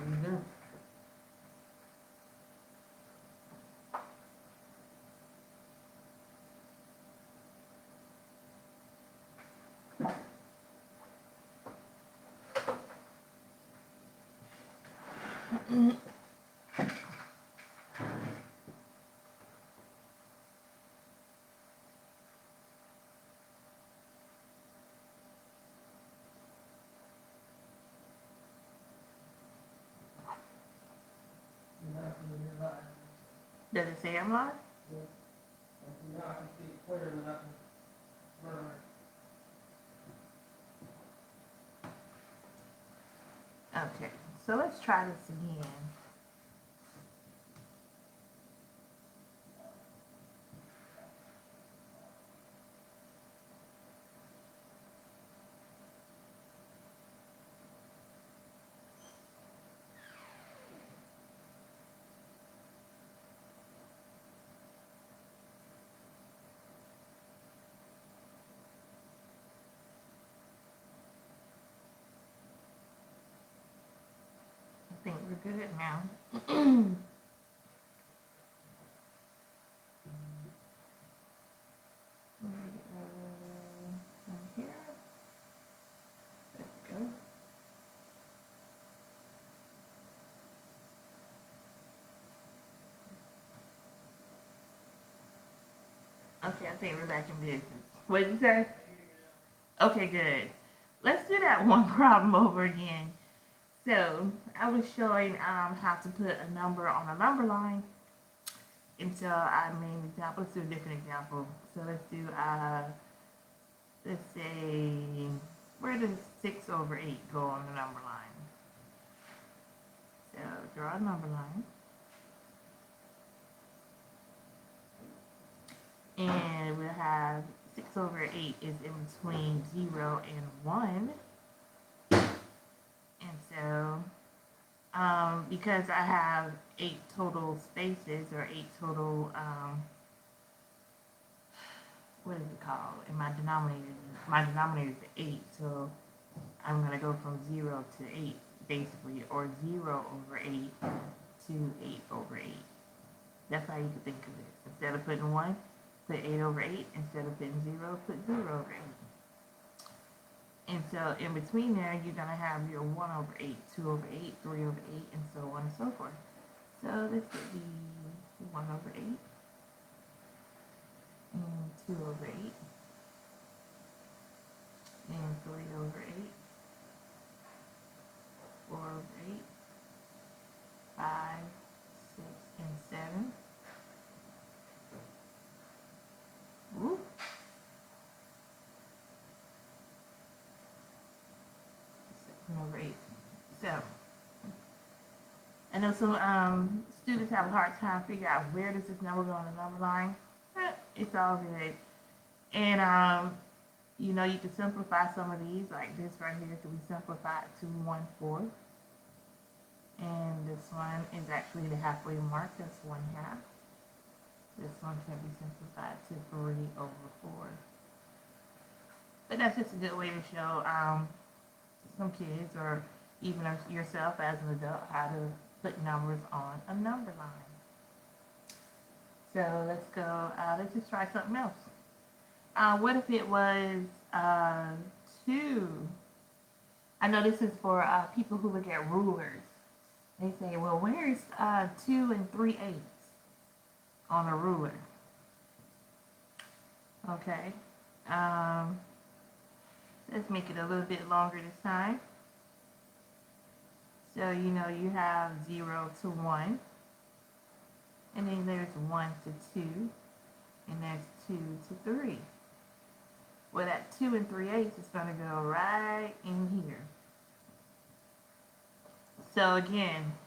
Mm-hmm. Does it say I'm live? Yeah, I can see it clear and I can learn. Okay, so let's try this again. I think we're good now. Here. There we go. Okay, I think we're back in business. What did you say? Okay, good. Let's do that one problem over again. So I was showing how to put a number on a number line. And so I made an example. Let's do a different example. So let's say, where does 6 over 8 go on the number line? So draw a number line. And we'll have 6 over 8 is in between 0 and 1. And so, because I have 8 total spaces or 8 total, what is it called? In my denominator is 8. So I'm going to go from 0 to 8, basically, or 0 over 8 to 8 over 8. That's how you can think of it. Instead of putting 1, put 8 over 8. Instead of putting 0, put 0 over 8. And so in between there, you're going to have your 1 over 8, 2 over 8, 3 over 8, and so on and so forth. So this would be 1 over 8, and 2 over 8, and 3 over 8, 4 over 8, 5, 6, and 7. Whoop. 7 over 8. So, I know some students have a hard time figuring out where does this number go on the number line. It's all good. And you know, you can simplify some of these, like this right here can be simplified to 1/4. And this one is actually the halfway mark, that's 1/2. This one can be simplified to 3 over 4. But that's just a good way to show some kids or even yourself as an adult how to put numbers on a number line. So let's go, let's just try something else. What if it was 2? I know this is for people who look at rulers. They say, well, where's 2 3/8 on a ruler? Okay. Let's make it a little bit longer this time. So, you know, you have 0 to 1. And then there's 1 to 2. And there's 2 to 3. Well, that 2 3/8 is going to go right in here. So again,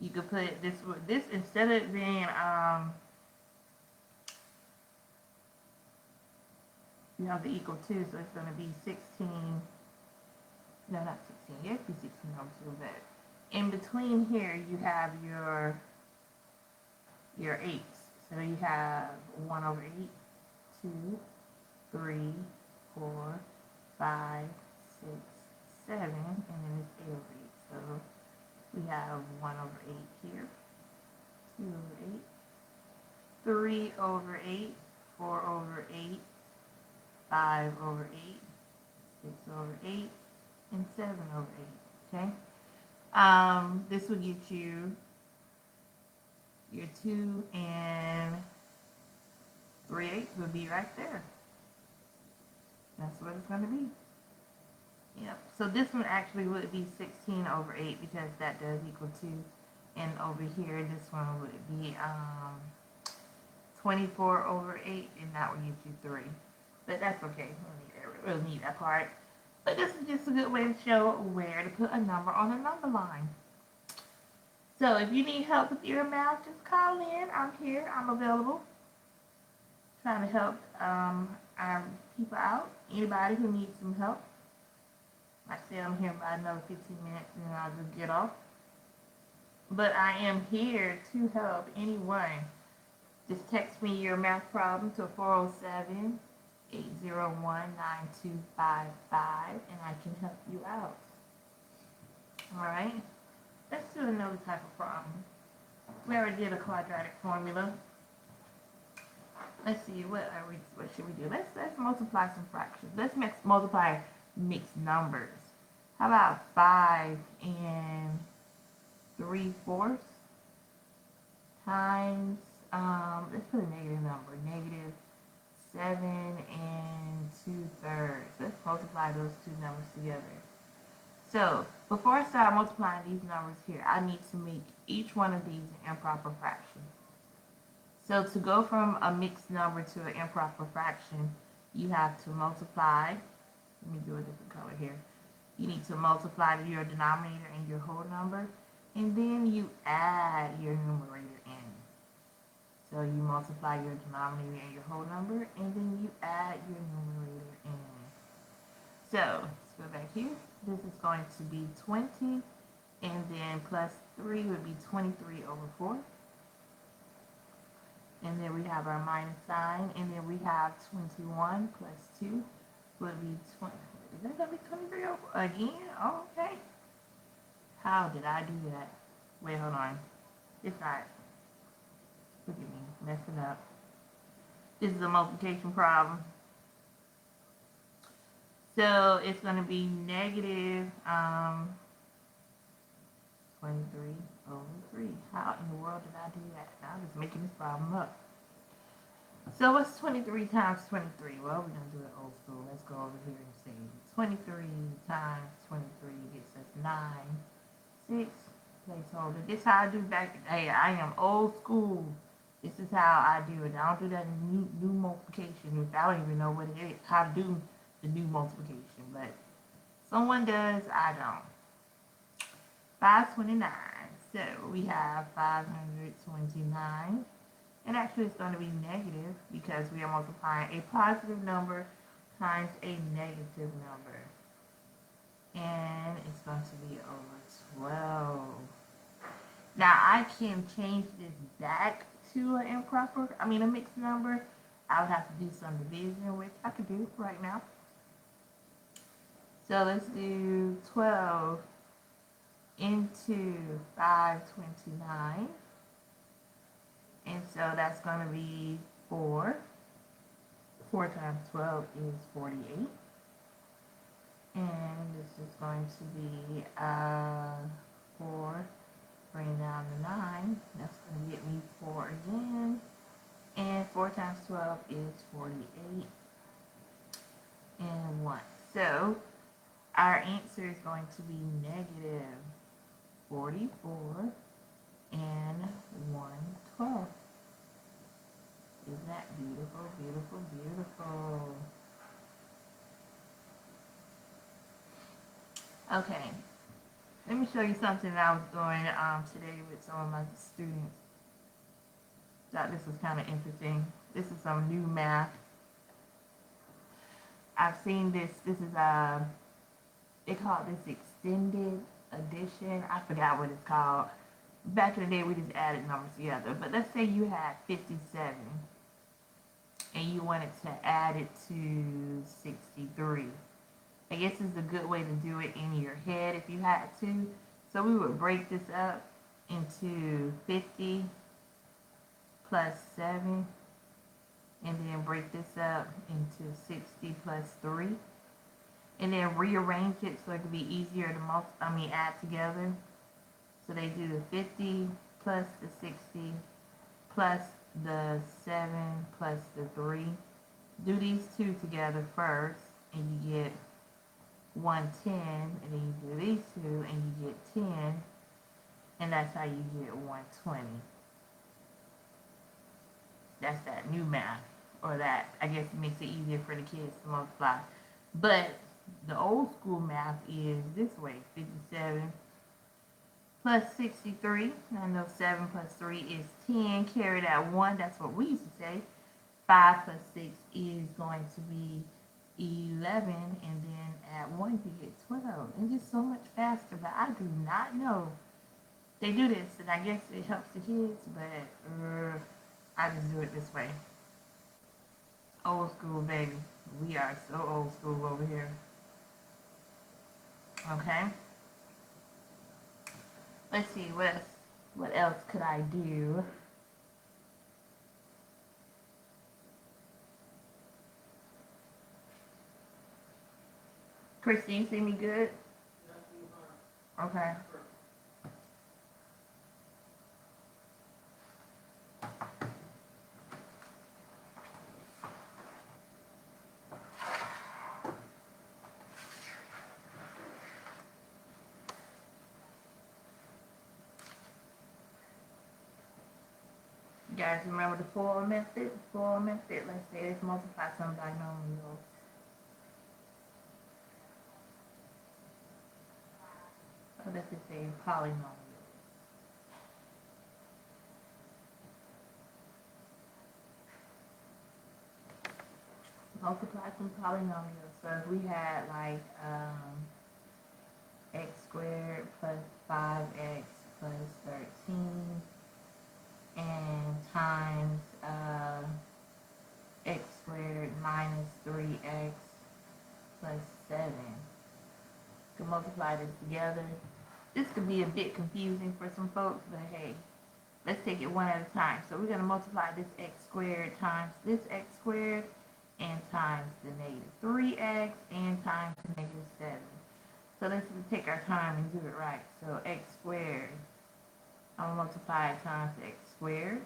you could put this instead of being you have the equal 2, so it's going to be 16. No, not 16. Yes, be 16 over 2. But in between here, you have your 8s. So you have 1 over 8, 2, 3, 4, 5, 6, 7, and then it's 8 over 8. So We have 1 over 8 here, 2 over 8, 3 over 8, 4 over 8, 5 over 8, 6 over 8, and 7 over 8, okay? This will get you your 2 and 3/8 will be right there. That's what it's going to be. Yep. So this one actually would be 16 over 8 because that does equal 2. And over here, this one would be 24 over 8, and that would get you 3. But that's okay. We'll need that part. But this is just a good way to show where to put a number on a number line. So if you need help with your math, just call in. I'm here. I'm available. Trying to help our people out. Anybody who needs some help. Like I said, I'm here by another 15 minutes and then I'll just get off. But I am here to help anyone. Just text me your math problem to 407-801-9255 and I can help you out. Alright? Let's do another type of problem. We already did a quadratic formula. Let's see, what should we do? Let's multiply some fractions. Let's multiply mixed numbers. How about 5 and 3/4 times, let's put a negative number, negative 7 and 2/3. Let's multiply those two numbers together. So, before I start multiplying these numbers here, I need to make each one of these an improper fraction. So, to go from a mixed number to an improper fraction, you have to multiply. Let me do a different color here. You need to multiply your denominator and your whole number, and then you add your numerator in. So you multiply your denominator and your whole number, and then you add your numerator in. So let's go back here. This is going to be 20, and then plus 3 would be 23 over 4. And then we have our minus sign, and then we have 21 plus 2 would be 20. Is that going to be 23 over 4 again? Oh, okay. How did I do that? Wait, hold on. It's not. Look at me messing up. This is a multiplication problem. So it's going to be negative 23 over 3. How in the world did I do that? I'm just making this problem up. So what's 23 times 23? Well, we're going to do it old school. Let's go over here and see. 23 times 23 gets us 9. 6 placeholder. This is how I do back in the day. I am old school. This is how I do it. I don't do that in new multiplication. I don't even know what it is. How to do the new multiplication. But someone does. I don't. 529. So we have 529. And actually it's going to be negative because we are multiplying a positive number times a negative number. And it's going to be over 12. Now I can change this back to a mixed number. I would have to do some division, which I could do right now. So let's do 12 into 529. And so that's going to be 4. 4 times 12 is 48. And this is going to be 4, bring down to 9. That's going to get me 4 again. And 4 times 12 is 48. And 1. So our answer is going to be negative 44 and 1/12. Isn't that beautiful, beautiful, beautiful? Okay, let me show you something that I was doing today with some of my students. Thought this was kind of interesting. This is some new math. I've seen this. This is they call this extended addition. I forgot what it's called. Back in the day, we just added numbers together. But let's say you had 57 and you wanted to add it to 63. I guess it's a good way to do it in your head if you had to. So we would break this up into 50 plus 7, and then break this up into 60 plus 3, and then rearrange it so it could be easier to add together. So they do the 50 plus the 60 plus the 7 plus the 3. Do these two together first, and you get 110, and then you do these two, and you get 10, and that's how you get 120. That's that new math, or that, I guess it makes it easier for the kids to multiply. But the old school math is this way: 57 plus 63. I know 7 plus 3 is 10. Carry that 1. That's what we used to say. 5 plus 6 is going to be 11. And then add 1, you get 12. And just so much faster. But I do not know. They do this, and I guess it helps the kids, but I just do it this way. Old school, baby. We are so old school over here. Okay? Let's see, what else could I do? Christy, you see me good? Okay. You guys remember the FOIL method? FOIL method, let's say let's multiply some binomials. Or let's just say polynomials. Multiply some polynomials. So if we had like x squared plus 5x plus 13 and times x squared minus 3x plus 7. You can multiply this together. This could be a bit confusing for some folks, but hey, let's take it one at a time. So we're going to multiply this x squared times this x squared and times the negative 3x and times the negative 7. So let's take our time and do it right. So x squared, I'm going to multiply it times x squared.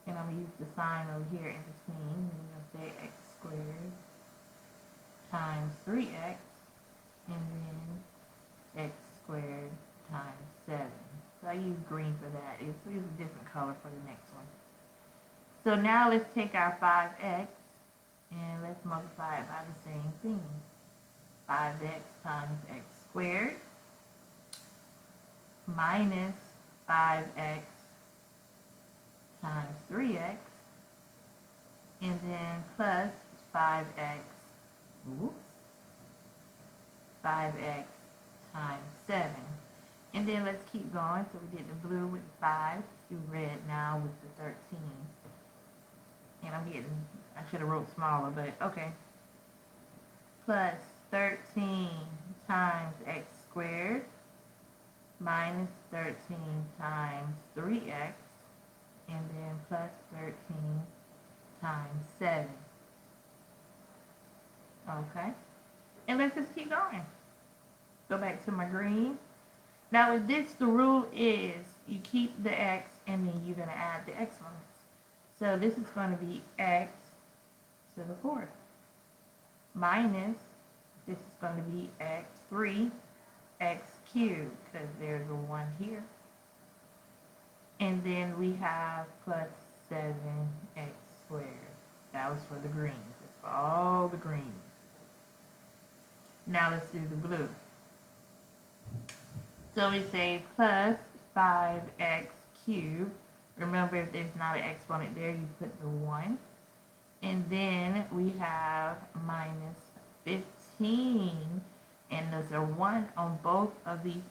And I'm going to use the sign over here in between. And we're going to say x squared times 3x, and then x squared times 7. So I use green for that. It's a different color for the next one. So now let's take our 5x and let's multiply it by the same thing. 5x times x squared minus 5x times 3x, and then plus 5x, 5x times 7. And then let's keep going. So we did the blue with the 5, do red now with the 13. And I should have wrote smaller, but okay. Plus 13 times x squared minus 13 times 3x, and then plus 13 times 7. Okay? And let's just keep going. Go back to my green. Now with this, the rule is you keep the x and then you're going to add the exponents. So this is going to be x to the 4th minus, this is going to be x3 x cubed, because there's a 1 here. And then we have plus 7x squared. That was for the greens. It's for all the greens. Now let's do the blue. So we say plus 5x cubed. Remember, if there's not an exponent there, you put the 1. And then we have minus 15. And there's a 1 on both of these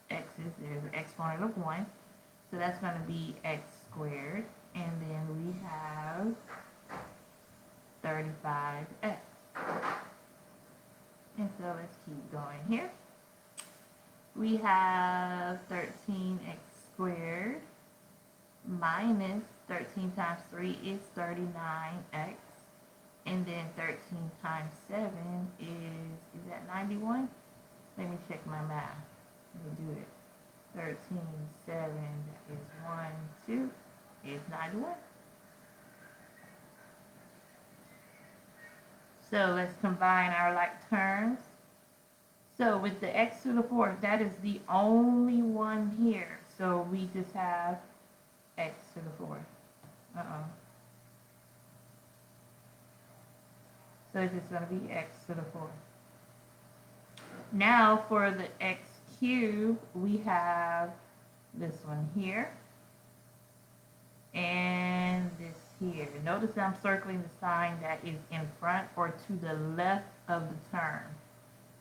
x's. There's an exponent of 1. So that's going to be x squared. And then we have 35x. And so let's keep going here. we have 13x squared minus 13 times 3 is 39x. And then 13 times 7 is that 91? Let me check my math. Let me do it. 13, 7 is 1, 2 is 91. So let's combine our like terms. So with the x to the fourth, that is the only one here. So we just have x to the fourth. So it's just going to be x to the fourth. Now for the x cubed, we have this one here and this here. Notice I'm circling the sign that is in front or to the left of the term.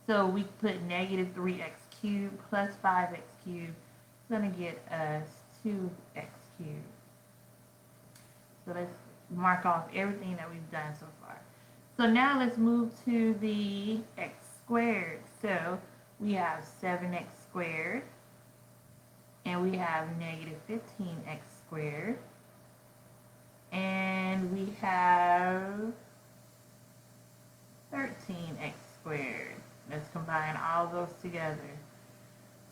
So we put negative 3x cubed plus 5x cubed. It's going to get us 2x cubed. So let's mark off everything that we've done so far. So now let's move to the x squared. So we have 7x squared and we have negative 15x squared. And we have 13x squared. Let's combine all those together.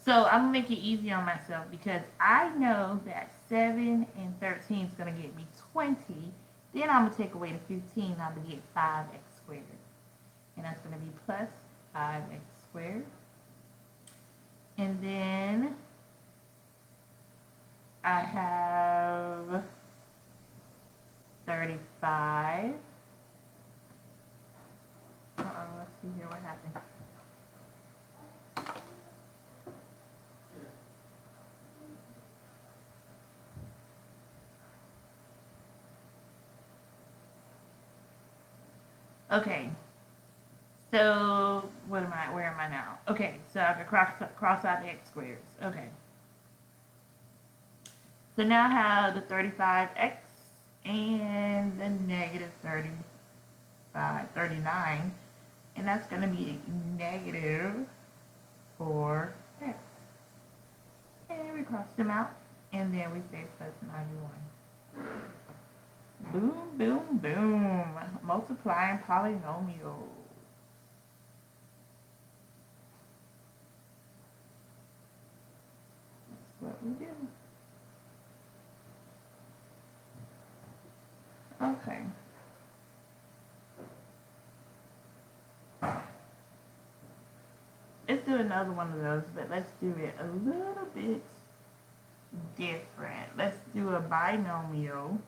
So I'm going to make it easy on myself because I know that 7 and 13 is going to get me 20. Then I'm going to take away the 15. I'm going to get 5x squared. And that's going to be plus 5x squared. And then I have 35. Let's see here what happened. Okay, so where am I now? Okay, so I can cross out the x squares. Okay. So now I have the 35x and the negative 39, and that's going to be negative 4x. And we cross them out, and then we say plus 91. Boom, boom, boom. Multiplying polynomials. That's what we do. Okay. Let's do another one of those, but let's do it a little bit different. Let's do a binomial.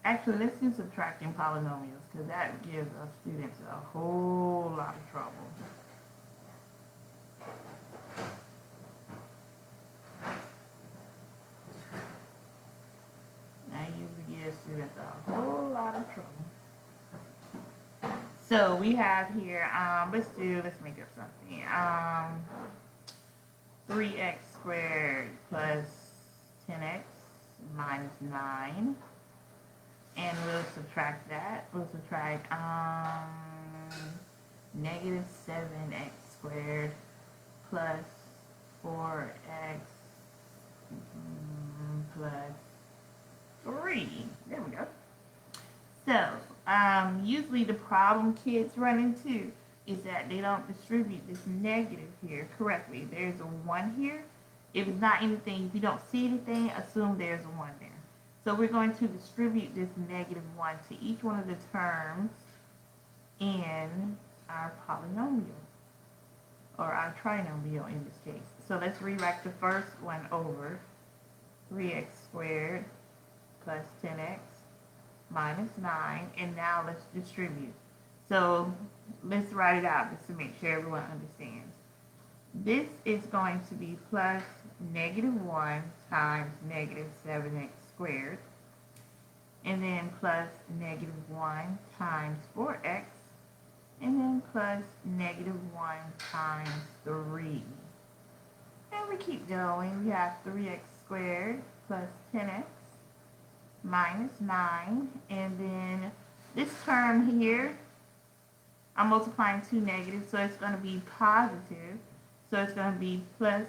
Actually, let's do subtracting polynomials because that gives our students a whole lot of trouble. That usually gives students a whole lot of trouble. So we have here, let's make up something. 3x squared plus 10x minus 9. And we'll subtract that. We'll subtract negative 7x squared plus 4x plus 3. There we go. So, usually the problem kids run into is that they don't distribute this negative here correctly. There's a 1 here. If it's not anything, if you don't see anything, assume there's a 1 there. So we're going to distribute this negative 1 to each one of the terms in our polynomial, or our trinomial in this case. So let's rewrite the first one over. 3x squared plus 10x minus 9. And now let's distribute. So let's write it out just to make sure everyone understands. This is going to be plus negative 1 times negative 7x squared, and then plus negative 1 times 4x, and then plus negative 1 times 3. And we keep going. We have 3x squared plus 10x minus 9, and then this term here, I'm multiplying two negatives, so it's going to be positive. So it's going to be plus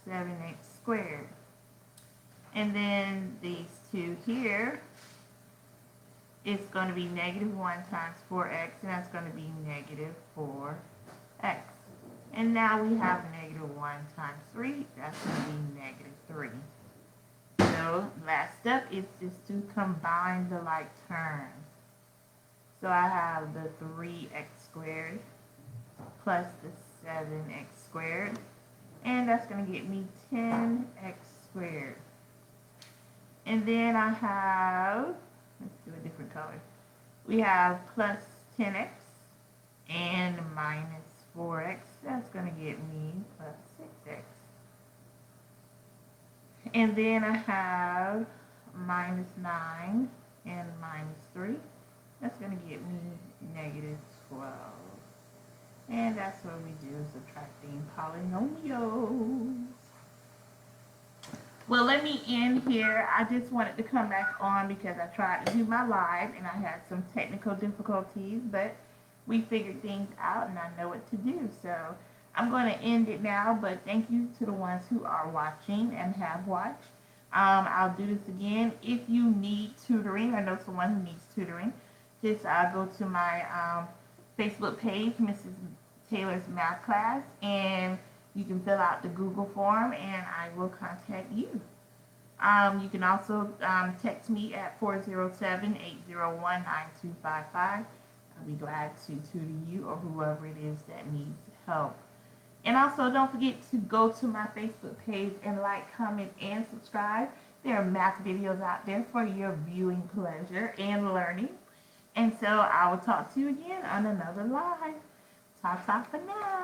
7x squared. And then these two here, it's going to be negative 1 times 4x, and that's going to be negative 4x. And now we have negative 1 times 3, that's going to be negative 3. So last step is just to combine the like terms. So I have the 3x squared plus the 7x squared, and that's going to get me 10x squared. And then I have, let's do a different color. We have plus 10x and minus 4x. That's going to get me plus 6x. And then I have minus 9 and minus 3. That's going to get me negative 12. And that's what we do, subtracting polynomials. Well, let me end here. I just wanted to come back on because I tried to do my live and I had some technical difficulties, but we figured things out and I know what to do. So I'm going to end it now, but thank you to the ones who are watching and have watched. I'll do this again. If you need tutoring, I know someone who needs tutoring, just go to my Facebook page, Mrs. Taylor's Math Class, and you can fill out the Google form and I will contact you. You can also text me at 407-801-9255. I'll be glad to tutor you or whoever it is that needs help. And also don't forget to go to my Facebook page and like, comment, and subscribe. There are math videos out there for your viewing pleasure and learning. And so I will talk to you again on another live. Ta-ta for now.